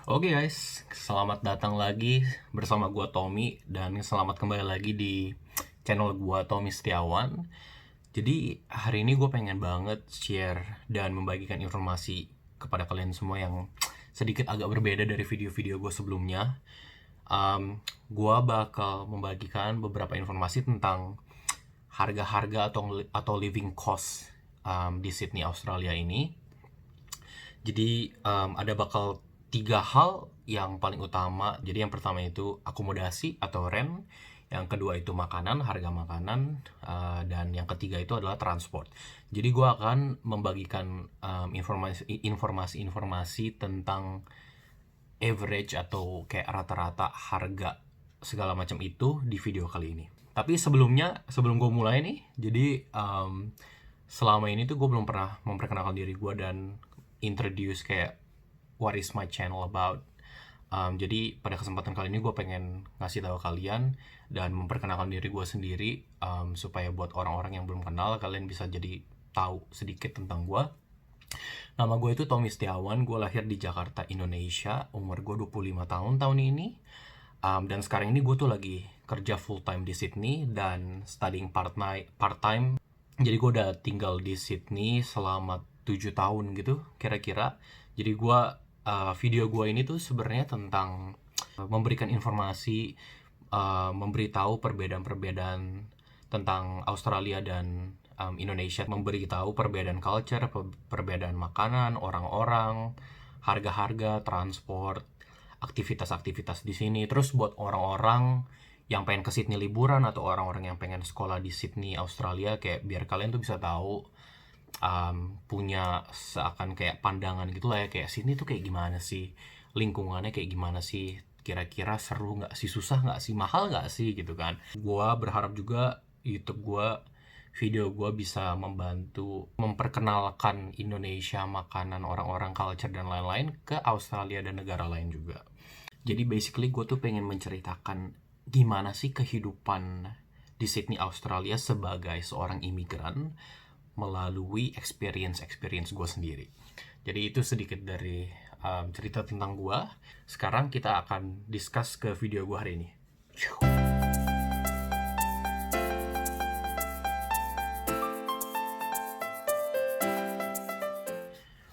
Oke guys, selamat datang lagi bersama gua Tommy dan selamat kembali lagi di channel gua Tommy Setiawan. Jadi hari ini gue pengen banget share dan membagikan informasi kepada kalian semua yang sedikit agak berbeda dari video-video gue sebelumnya. Gue bakal membagikan beberapa informasi tentang harga-harga atau living cost di Sydney, Australia ini. Jadi ada bakal tiga hal yang paling utama. Jadi yang pertama itu akomodasi atau rent, yang kedua itu makanan, harga makanan, dan yang ketiga itu adalah transport. Jadi gue akan membagikan informasi-informasi tentang average atau kayak rata-rata harga segala macam itu di video kali ini. Tapi sebelum gue mulai nih, jadi selama ini tuh gue belum pernah memperkenalkan diri gue dan introduce kayak what is my channel about. Jadi pada kesempatan kali ini gue pengen ngasih tahu kalian dan memperkenalkan diri gue sendiri, supaya buat orang-orang yang belum kenal kalian bisa jadi tahu sedikit tentang gue. Nama gue itu Tommy Setiawan, gue lahir di Jakarta, Indonesia, umur gue 25 tahun tahun ini. Dan sekarang ini gue tuh lagi kerja full time di Sydney dan studying part time. Jadi gue udah tinggal di Sydney selama 7 tahun gitu kira-kira. Jadi video gue ini tuh sebenarnya tentang memberikan informasi, memberitahu perbedaan-perbedaan tentang Australia dan Indonesia, memberitahu perbedaan culture, perbedaan makanan, orang-orang, harga-harga, transport, aktivitas-aktivitas di sini. Terus buat orang-orang yang pengen ke Sydney liburan atau orang-orang yang pengen sekolah di Sydney, Australia, kayak biar kalian tuh bisa tahu, punya seakan kayak pandangan gitu lah ya, kayak Sydney tuh kayak gimana sih, lingkungannya kayak gimana sih, kira-kira seru nggak sih, susah nggak sih, mahal nggak sih gitu kan. Gua berharap juga video gue bisa membantu memperkenalkan Indonesia, makanan, orang-orang, culture, dan lain-lain ke Australia dan negara lain juga. Jadi basically gue tuh pengen menceritakan gimana sih kehidupan di Sydney, Australia sebagai seorang imigran melalui experience gue sendiri. Jadi itu sedikit dari cerita tentang gue. Sekarang kita akan discuss ke video gue hari ini.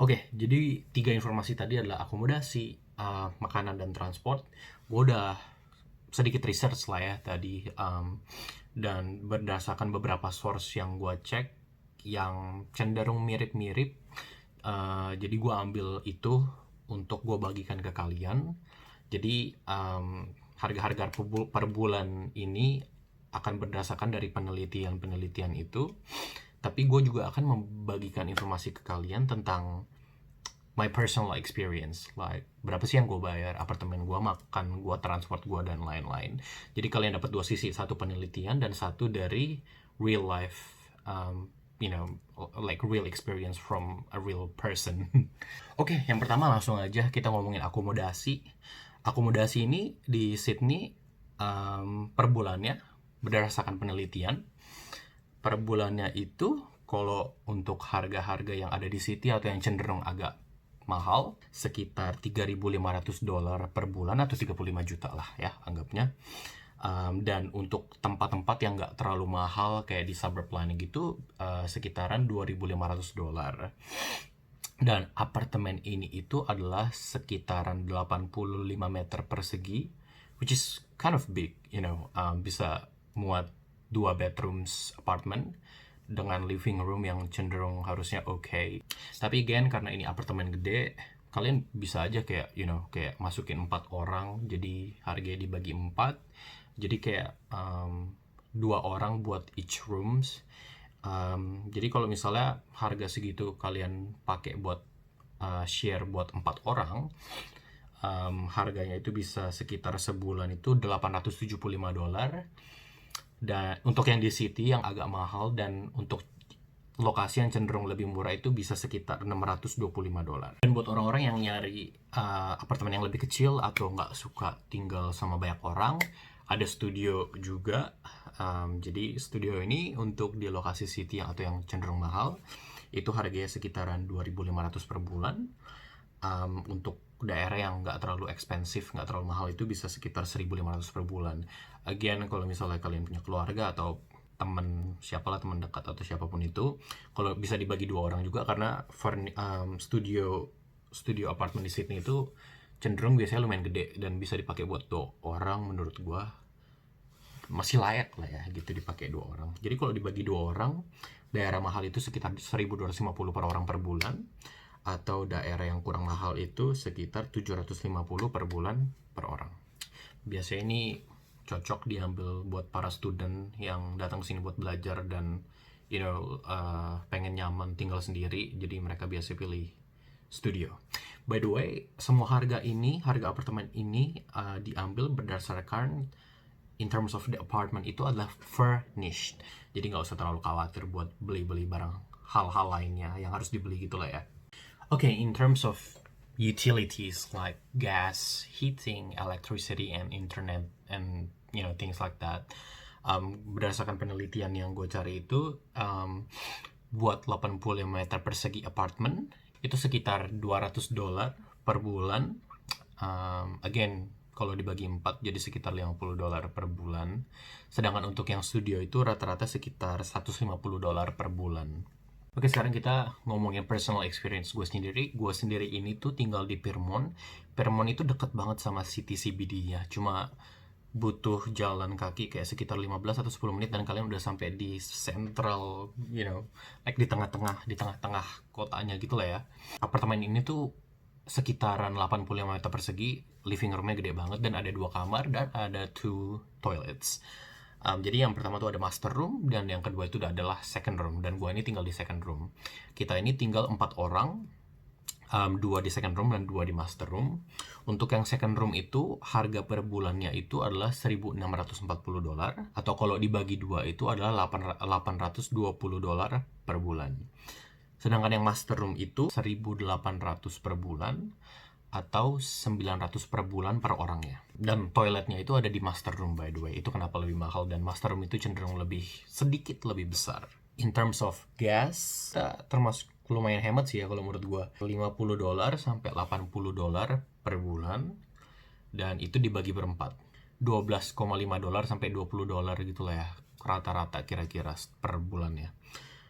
Oke, jadi tiga informasi tadi adalah akomodasi, makanan, dan transport. Gue udah sedikit research lah ya tadi, dan berdasarkan beberapa source yang gue cek yang cenderung mirip-mirip, jadi gue ambil itu untuk gue bagikan ke kalian. Jadi harga-harga per bulan ini akan berdasarkan dari penelitian itu. Tapi gue juga akan membagikan informasi ke kalian tentang my personal experience, like berapa sih yang gue bayar, apartemen gue, makan gue, transport gue, dan lain-lain. Jadi kalian dapat dua sisi, satu penelitian dan satu dari real life, like real experience from a real person. Oke, yang pertama langsung aja kita ngomongin akomodasi. Akomodasi ini di Sydney, per bulannya berdasarkan penelitian, per bulannya itu kalau untuk harga-harga yang ada di city atau yang cenderung agak mahal, sekitar $3.500 per bulan atau 35 juta lah ya anggapnya. Dan untuk tempat-tempat yang nggak terlalu mahal kayak di suburb lain gitu, sekitaran $2.500. Dan apartemen ini itu adalah sekitaran 85 meter persegi, which is kind of big, bisa muat 2 bedrooms apartment dengan living room yang cenderung harusnya oke. Tapi again, karena ini apartemen gede, kalian bisa aja kayak kayak masukin 4 orang, jadi harganya dibagi 4, jadi kayak 2 orang buat each rooms. Jadi kalau misalnya harga segitu kalian pakai buat share buat 4 orang, harganya itu bisa sekitar sebulan itu $875. Dan untuk yang di city yang agak mahal, dan untuk lokasi yang cenderung lebih murah itu bisa sekitar $625. Dan buat orang-orang yang nyari apartemen yang lebih kecil atau nggak suka tinggal sama banyak orang, ada studio juga. Jadi studio ini untuk di lokasi city atau yang cenderung mahal itu harganya sekitaran $2.500 per bulan. Untuk daerah yang nggak terlalu ekspensif, nggak terlalu mahal itu bisa sekitar 1.500 per bulan. Again, kalau misalnya kalian punya keluarga atau teman siapalah, teman dekat atau siapapun itu, kalau bisa dibagi 2 orang juga, karena studio apartemen di Sydney itu cenderung biasanya lumayan gede dan bisa dipakai buat 2 orang. Menurut gua masih layak lah ya gitu dipakai 2 orang. Jadi kalau dibagi 2 orang, daerah mahal itu sekitar 1.250 per orang per bulan, atau daerah yang kurang mahal itu sekitar 750 per bulan per orang. Biasanya ini cocok diambil buat para student yang datang ke sini buat belajar dan pengen nyaman tinggal sendiri, jadi mereka biasa pilih studio. By the way, semua harga apartemen ini diambil berdasarkan in terms of the apartment itu adalah furnished. Jadi nggak usah terlalu khawatir buat beli-beli barang hal-hal lainnya yang harus dibeli gitu lah ya. Okay, in terms of utilities like gas, heating, electricity, and internet, and things like that, berdasarkan penelitian yang gue cari itu, buat 85 meter persegi apartemen itu sekitar $200 per bulan. Again, kalau dibagi 4 jadi sekitar $50 per bulan. Sedangkan untuk yang studio itu rata-rata sekitar $150 per bulan. Oke, sekarang kita ngomongin personal experience gue sendiri. Gue sendiri ini tuh tinggal di Pyrmont. Pyrmont itu deket banget sama city CBD-nya. Cuma butuh jalan kaki kayak sekitar 15 atau 10 menit dan kalian udah sampai di central, like di tengah-tengah kotanya gitu lah ya. Apartemen ini tuh sekitaran 85 meter persegi, living roomnya gede banget dan ada 2 kamar dan ada 2 toilets. Jadi yang pertama tuh ada master room dan yang kedua itu adalah second room, dan gua ini tinggal di second room. Kita ini tinggal 4 orang, 2 di second room dan 2 di master room. Untuk yang second room itu harga per bulannya itu adalah $1.640, atau kalau dibagi 2 itu adalah $820 per bulan. Sedangkan yang master room itu 1.800 per bulan atau 900 per bulan per orangnya. Dan toiletnya itu ada di master room, by the way. Itu kenapa lebih mahal, dan master room itu cenderung sedikit lebih besar. In terms of gas, termasuk lumayan hemat sih ya kalau menurut gua. $50 sampai $80 per bulan, dan itu dibagi berempat. $12,5 sampai $20 gitu lah ya, rata-rata kira-kira per bulannya.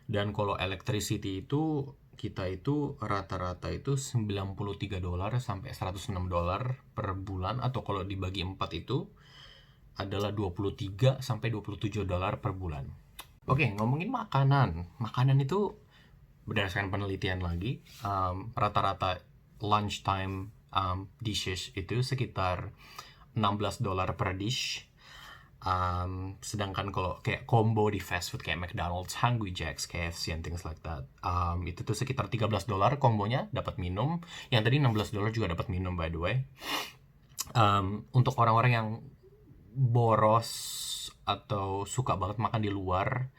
Dan kalau electricity itu kita itu rata-rata itu $93 sampai $106 per bulan, atau kalau dibagi 4 itu adalah $23 sampai $27 per bulan. Oke, ngomongin makanan itu berdasarkan penelitian lagi, rata-rata lunchtime dishes itu sekitar $16 per dish. Sedangkan kalau kayak combo di fast food kayak McDonald's, Hungry Jack's, KFC, and things like that, itu tuh sekitar $13 kombonya, dapat minum. Yang tadi $16 juga dapat minum, by the way. Untuk orang-orang yang boros atau suka banget makan di luar,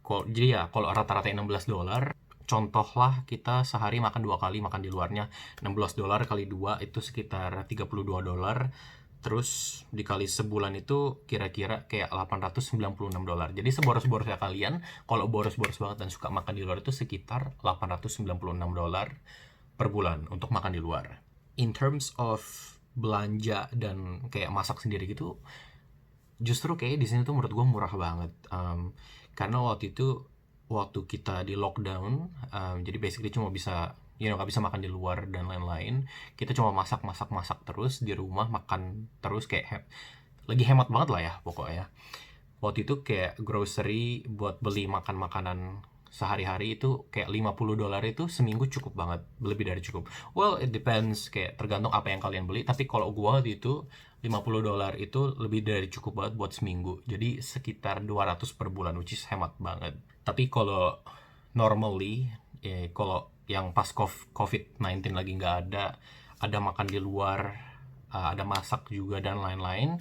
jadi ya kalau rata-rata $16, contohlah kita sehari makan 2 kali makan di luarnya, $16 kali 2 itu sekitar $32. Terus dikali sebulan itu kira-kira kayak $896. Jadi seboros-borosnya kalian, kalau boros-boros banget dan suka makan di luar, itu sekitar $896 per bulan untuk makan di luar. In terms of belanja dan kayak masak sendiri gitu, justru kayak di sini tuh menurut gue murah banget. Karena waktu kita di lockdown, jadi basically cuma bisa nggak bisa makan di luar dan lain-lain. Kita cuma masak terus di rumah, makan terus, kayak lagi hemat banget lah ya pokoknya. Waktu itu kayak grocery buat beli makanan sehari-hari itu kayak $50 itu seminggu cukup banget, lebih dari cukup. Well, it depends, kayak tergantung apa yang kalian beli. Tapi kalau gua waktu itu $50 itu lebih dari cukup banget buat seminggu. Jadi sekitar 200 per bulan, which is hemat banget. Tapi kalau normally, kalau yang pas COVID-19 lagi nggak ada makan di luar, ada masak juga dan lain-lain,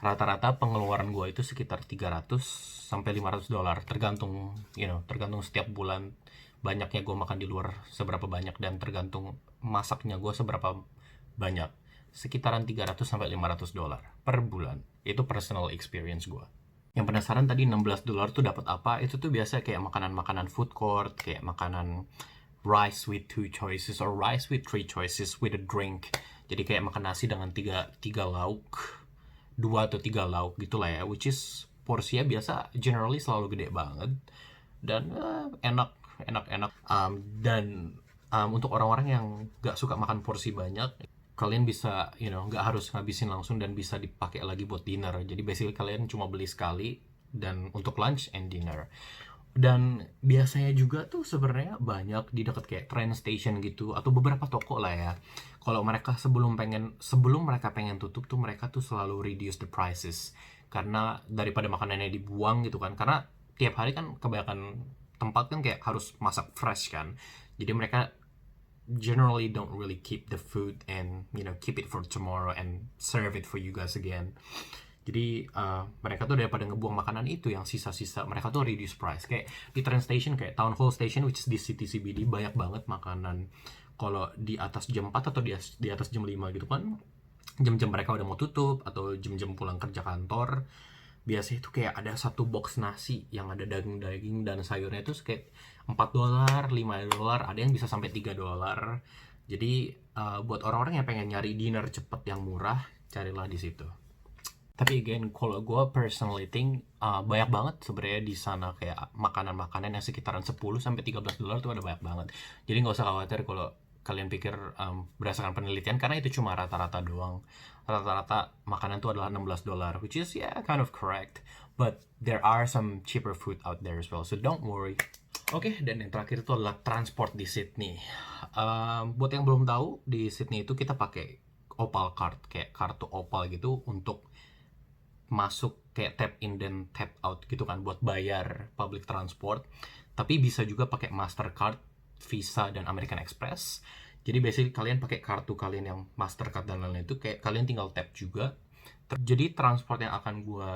rata-rata pengeluaran gue itu sekitar $300 sampai $500, tergantung setiap bulan banyaknya gue makan di luar seberapa banyak, dan tergantung masaknya gue seberapa banyak. Sekitaran $300 sampai $500 per bulan. Itu personal experience gue. Yang penasaran tadi $16 tuh dapat apa? Itu tuh biasa kayak makanan-makanan food court, kayak makanan rice with 2 choices or rice with 3 choices with a drink. Jadi kayak makan nasi dengan tiga lauk, 2 atau 3 lauk gitulah ya, which is porsinya biasa generally selalu gede banget dan enak. Dan untuk orang-orang yang gak suka makan porsi banyak, kalian bisa gak harus ngabisin langsung dan bisa dipakai lagi buat dinner. Jadi basically kalian cuma beli sekali dan untuk lunch and dinner. Dan biasanya juga tuh sebenarnya banyak di dekat kayak train station gitu atau beberapa toko lah ya. Kalau mereka sebelum mereka pengen tutup tuh, mereka tuh selalu reduce the prices karena daripada makanannya dibuang gitu kan. Karena tiap hari kan kebanyakan tempat kan kayak harus masak fresh kan. Jadi mereka generally don't really keep the food and keep it for tomorrow and serve it for you guys again. Jadi mereka tuh daripada ngebuang makanan itu yang sisa-sisa, mereka tuh reduce price. Kayak di train station kayak Town Hall Station, which is di City CBD, banyak banget makanan. Kalau di atas jam 4 atau di atas jam 5 gitu kan, jam-jam mereka udah mau tutup atau jam-jam pulang kerja kantor, biasanya itu kayak ada satu box nasi yang ada daging-daging dan sayurnya itu kayak $4, $5, ada yang bisa sampai $3. Jadi buat orang-orang yang pengen nyari dinner cepet yang murah, carilah di situ. Tapi again, kalau gue personally think banyak banget sebenarnya di sana kayak makanan-makanan yang sekitaran $10-13 tuh ada banyak banget. Jadi nggak usah khawatir kalau kalian pikir berdasarkan penelitian, karena itu cuma rata-rata doang. Rata-rata makanan tuh adalah $16, which is kind of correct. But there are some cheaper food out there as well, so don't worry. Oke, dan yang terakhir itu adalah transport di Sydney. Buat yang belum tahu, di Sydney itu kita pakai Opal card, kayak kartu Opal gitu untuk masuk kayak tap in dan tap out gitu kan buat bayar public transport. Tapi bisa juga pakai Mastercard, Visa, dan American Express. Jadi basically kalian pakai kartu kalian yang Mastercard dan lain-lain itu kayak kalian tinggal tap juga. Jadi transport yang akan gue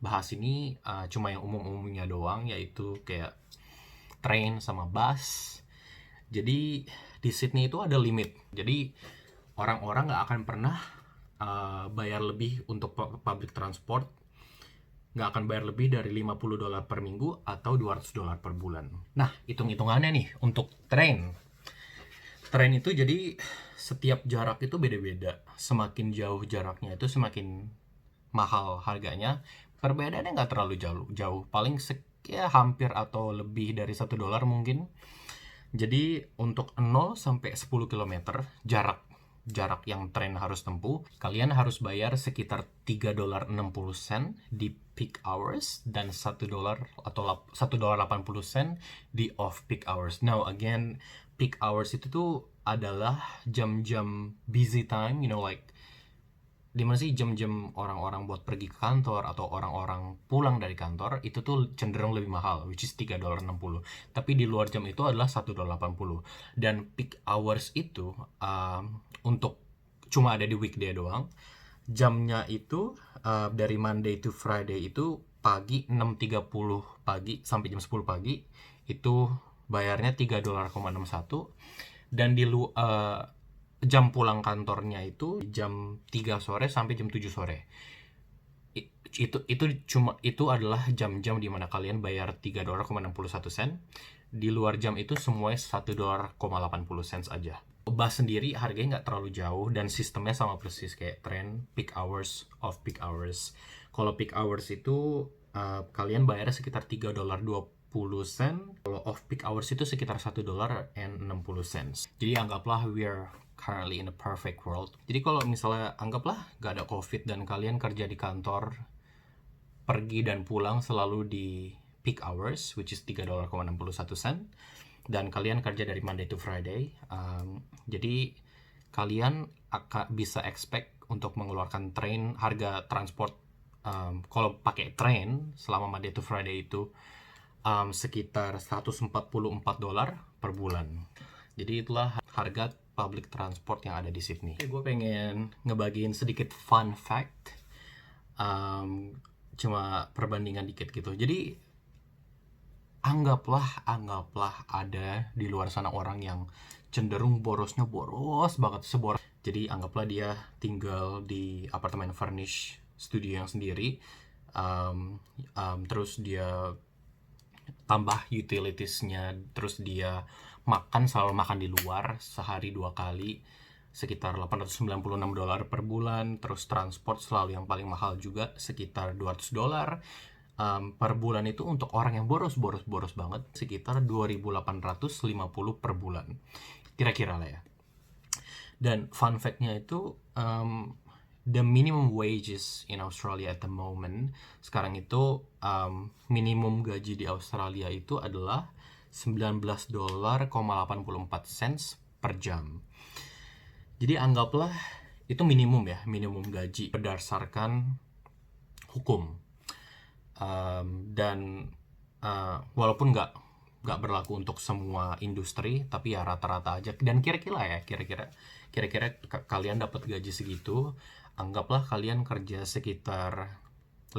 bahas ini cuma yang umum-umumnya doang, yaitu kayak train sama bus. Jadi di Sydney itu ada limit. Jadi orang-orang nggak akan pernah bayar lebih untuk public transport. Nggak akan bayar lebih dari $50 per minggu atau $200 per bulan. Nah, hitung-hitungannya nih untuk train. Train itu jadi setiap jarak itu beda-beda. Semakin jauh jaraknya itu semakin mahal harganya. Perbedaannya nggak terlalu jauh. Paling hampir atau lebih dari $1 mungkin. Jadi untuk 0 sampai 10 km jarak yang tren harus tempuh, kalian harus bayar sekitar $3.60 di peak hours dan $1 atau $1.80 di off peak hours. Now again, peak hours itu tuh adalah jam-jam busy time, like dimana sih jam-jam orang-orang buat pergi ke kantor atau orang-orang pulang dari kantor, itu tuh cenderung lebih mahal, which is $3.60. Tapi di luar jam itu adalah $1.80. Dan peak hours itu untuk cuma ada di weekday doang. Jamnya itu dari Monday to Friday itu pagi 6.30 pagi sampai jam 10 pagi itu bayarnya $3.61. Dan di jam pulang kantornya itu jam 3 sore sampai jam 7 sore. Itu adalah jam-jam di mana kalian bayar $3.61. Di luar jam itu semuanya $1.80 aja. Bus sendiri harganya nggak terlalu jauh dan sistemnya sama persis kayak train, peak hours, off peak hours. Kalau peak hours itu kalian bayarnya sekitar $3.20. Kalau off peak hours itu sekitar $1.60. Jadi anggaplah we're currently in a perfect world. Jadi kalau misalnya anggaplah gak ada COVID dan kalian kerja di kantor, pergi dan pulang selalu di peak hours, which is $3.61, dan kalian kerja dari Monday to Friday, jadi kalian akan bisa expect untuk mengeluarkan train, harga transport kalau pakai train selama Monday to Friday itu sekitar $144 per bulan. Jadi itulah harga public transport yang ada di Sydney. Gue pengen ngebagiin sedikit fun fact, cuma perbandingan dikit gitu. Jadi anggaplah ada di luar sana orang yang cenderung borosnya boros banget, seboros. Jadi anggaplah dia tinggal di apartemen furnish studio yang sendiri, terus dia tambah utilitiesnya, terus dia makan selalu makan di luar sehari 2 kali sekitar $896 per bulan. Terus transport selalu yang paling mahal juga sekitar $200. Per bulan itu untuk orang yang boros banget sekitar 2.850 per bulan kira-kira lah ya. Dan fun fact-nya itu the minimum wages in Australia at the moment sekarang itu minimum gaji di Australia itu adalah $19.84 per jam. Jadi anggaplah itu minimum ya, minimum gaji berdasarkan hukum. Dan walaupun nggak berlaku untuk semua industri, tapi ya rata-rata aja. Dan kira-kira kalian dapat gaji segitu, anggaplah kalian kerja sekitar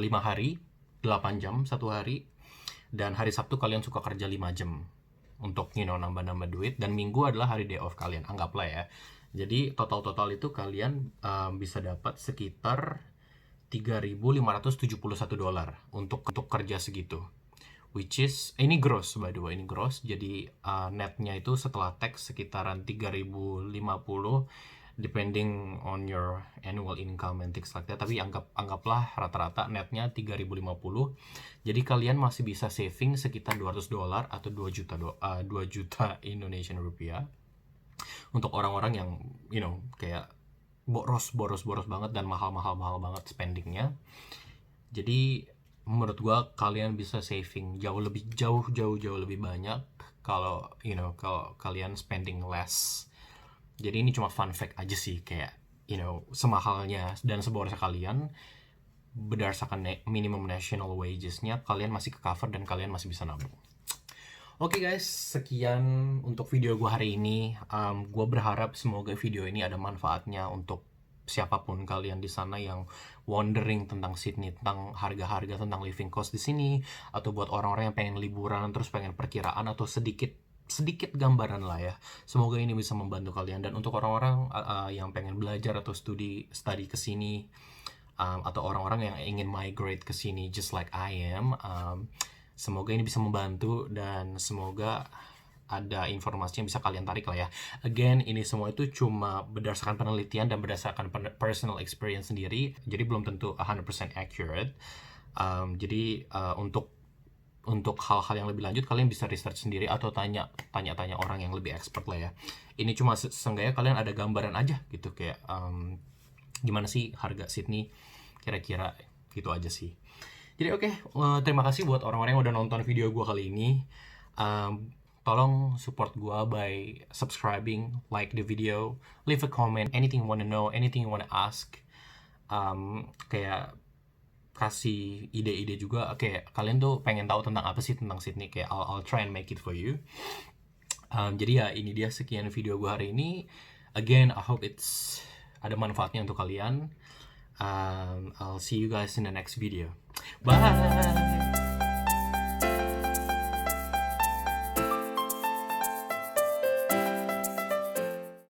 5 hari 8 jam satu hari, dan hari Sabtu kalian suka kerja 5 jam untuk nambah-nambah duit, dan Minggu adalah hari day off kalian, anggaplah ya. Jadi total itu kalian bisa dapat sekitar $3.571 untuk kerja segitu, which is ini gross, by the way, ini gross. Jadi netnya itu setelah tax sekitaran 3.050 depending on your annual income and things like that. Tapi anggaplah rata-rata netnya 3.050. Jadi kalian masih bisa saving sekitar $200 atau 2 juta Indonesian rupiah untuk orang-orang yang kayak boros banget dan mahal banget spendingnya. Jadi menurut gua kalian bisa saving jauh lebih banyak kalau kalau kalian spending less. Jadi ini cuma fun fact aja sih, kayak semahalnya dan seborosnya kalian, berdasarkan minimum national wages-nya kalian masih ke cover dan kalian masih bisa nabung. Oke guys, sekian untuk video gue hari ini. Gue berharap semoga video ini ada manfaatnya untuk siapapun kalian di sana yang wondering tentang Sydney, tentang harga-harga, tentang living cost di sini, atau buat orang-orang yang pengen liburan terus pengen perkiraan atau sedikit gambaran lah ya. Semoga ini bisa membantu kalian. Dan untuk orang-orang yang pengen belajar atau study ke sini, atau orang-orang yang ingin migrate ke sini just like I am, semoga ini bisa membantu dan semoga ada informasi yang bisa kalian tarik lah ya. Again, ini semua itu cuma berdasarkan penelitian dan berdasarkan personal experience sendiri, jadi belum tentu 100% accurate. Jadi untuk hal-hal yang lebih lanjut kalian bisa research sendiri atau tanya orang yang lebih expert lah ya. Ini cuma seenggaknya kalian ada gambaran aja gitu, kayak gimana sih harga Sydney kira-kira, gitu aja sih. Jadi oke, terima kasih buat orang-orang yang udah nonton video gue kali ini. Tolong support gue by subscribing, like the video, leave a comment, anything you wanna know, anything you wanna ask. Kayak kasih ide-ide juga, kayak kalian tuh pengen tahu tentang apa sih tentang Sydney, kayak I'll try and make it for you. Jadi ya ini dia sekian video gue hari ini. Again, I hope it's ada manfaatnya untuk kalian. I'll see you guys in the next video. Bye!